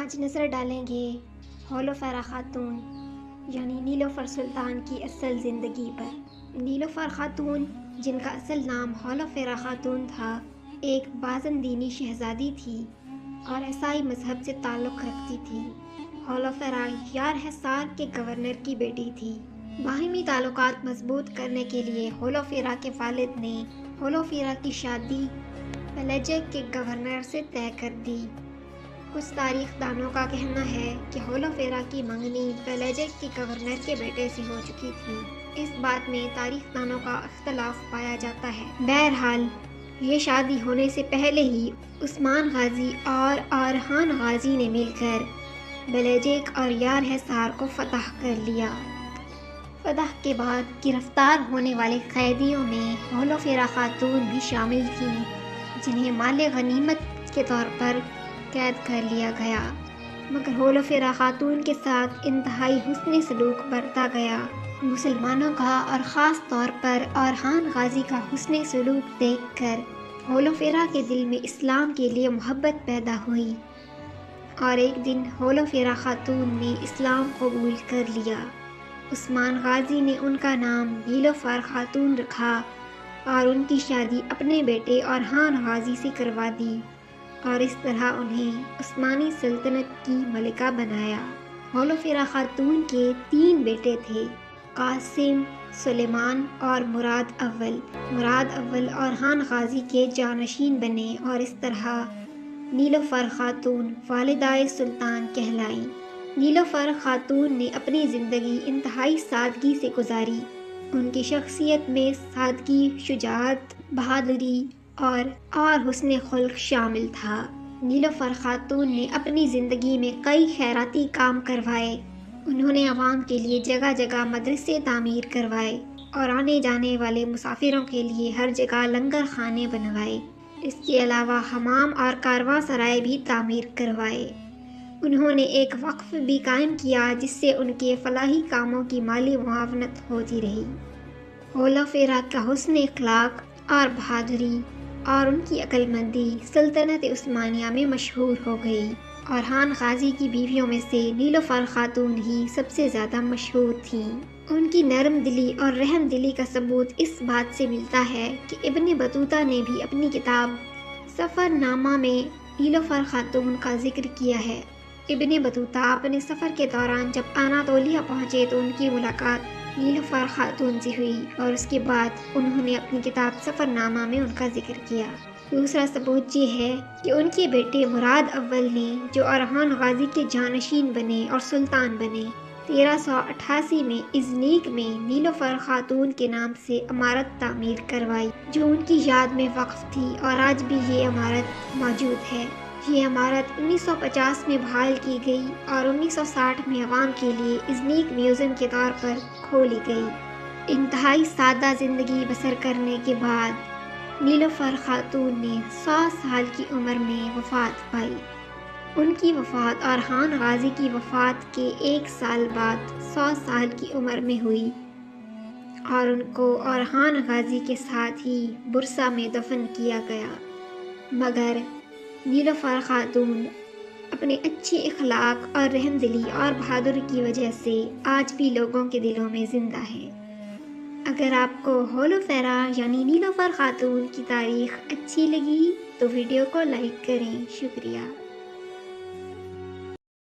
آج نظر ڈالیں گے ہولوفیرا خاتون یعنی نیلوفر سلطان کی اصل زندگی پر۔ نیلوفر خاتون، جن کا اصل نام ہولوفیرا خاتون تھا، ایک بازندینی شہزادی تھی اور عیسائی مذہب سے تعلق رکھتی تھی۔ ہولوفیرا یار حصار کے گورنر کی بیٹی تھی۔ باہمی تعلقات مضبوط کرنے کے لیے ہولوفیرا کے والد نے ہولوفیرا کی شادی پیلیجک کے گورنر سے طے کر دی۔ کچھ تاریخ دانوں کا کہنا ہے کہ ہولوفیرا کی منگنی پیلیجک کے گورنر کے بیٹے سے ہو چکی تھی۔ اس بات میں تاریخ دانوں کا اختلاف پایا جاتا ہے۔ بہرحال یہ شادی ہونے سے پہلے ہی عثمان غازی اور آرحان غازی نے مل کر پیلیجک اور یار حصار کو فتح کر لیا۔ فتح کے بعد گرفتار ہونے والے قیدیوں میں ہولوفیرا خاتون بھی شامل تھیں، جنہیں مال غنیمت کے طور پر قید کر لیا گیا، مگر ہولوفیرا خاتون کے ساتھ انتہائی حسن سلوک برتا گیا۔ مسلمانوں کا اور خاص طور پر آرحان غازی کا حسن سلوک دیکھ کر ہولوفیرا کے دل میں اسلام کے لیے محبت پیدا ہوئی اور ایک دن ہولوفیرا خاتون نے اسلام قبول کر لیا۔ عثمان غازی نے ان کا نام نیلوفر خاتون رکھا اور ان کی شادی اپنے بیٹے آرحان غازی سے کروا دی اور اس طرح انہیں عثمانی سلطنت کی ملکہ بنایا۔ ہولوفیرا خاتون کے 3 بیٹے تھے، قاسم، سلیمان اور مراد اول۔ مراد اول آرحان غازی کے جانشین بنے اور اس طرح نیلوفر خاتون والدہ سلطان کہلائیں۔ نیلوفر خاتون نے اپنی زندگی انتہائی سادگی سے گزاری۔ ان کی شخصیت میں سادگی، شجاعت، بہادری اور حسن خلق شامل تھا۔ نیلوفر خاتون نے اپنی زندگی میں کئی خیراتی کام کروائے۔ انہوں نے عوام کے لیے جگہ جگہ مدرسے تعمیر کروائے اور آنے جانے والے مسافروں کے لیے ہر جگہ لنگر خانے بنوائے۔ اس کے علاوہ حمام اور کارواں سرائے بھی تعمیر کروائے۔ انہوں نے ایک وقف بھی قائم کیا جس سے ان کے فلاحی کاموں کی مالی معاونت ہوتی رہی۔ ہولوفیرا کا حسن اخلاق اور بہادری اور ان کی عقل مندی سلطنت عثمانیہ میں مشہور ہو گئی۔ آرحان غازی کی بیویوں میں سے نیلوفر خاتون ہی سب سے زیادہ مشہور تھیں۔ ان کی نرم دلی اور رحم دلی کا ثبوت اس بات سے ملتا ہے کہ ابن بطوطہ نے بھی اپنی کتاب سفر نامہ میں نیلوفر خاتون کا ذکر کیا ہے۔ ابن بطوطہ اپنے سفر کے دوران جب اناطولیہ پہنچے تو ان کی ملاقات نیلوفر خاتون سے ہوئی اور اس کے بعد انہوں نے اپنی کتاب سفر نامہ میں ان کا ذکر کیا۔ دوسرا ثبوت یہ ہے کہ ان کے بیٹے مراد اول نے، جو آرحان غازی کے جانشین بنے اور سلطان بنے، 1388 میں ازنیک میں نیلوفر خاتون کے نام سے عمارت تعمیر کروائی جو ان کی یاد میں وقف تھی اور آج بھی یہ عمارت موجود ہے۔ یہ عمارت 1950 میں بحال کی گئی اور 1960 میں عوام کے لیے ازنیک میوزیم کے طور پر کھولی گئی۔ انتہائی سادہ زندگی بسر کرنے کے بعد نیلوفر خاتون نے 100 سال کی عمر میں وفات پائی۔ ان کی وفات آرحان غازی کی وفات کے 1 سال بعد 100 سال کی عمر میں ہوئی اور ان کو آرحان غازی کے ساتھ ہی برسا میں دفن کیا گیا۔ مگر نیلوفر خاتون اپنے اچھے اخلاق اور رحم دلی اور بہادری کی وجہ سے آج بھی لوگوں کے دلوں میں زندہ ہے۔ اگر آپ کو ہولوفیرا یعنی نیلوفر خاتون کی تاریخ اچھی لگی تو ویڈیو کو لائک کریں۔ شکریہ۔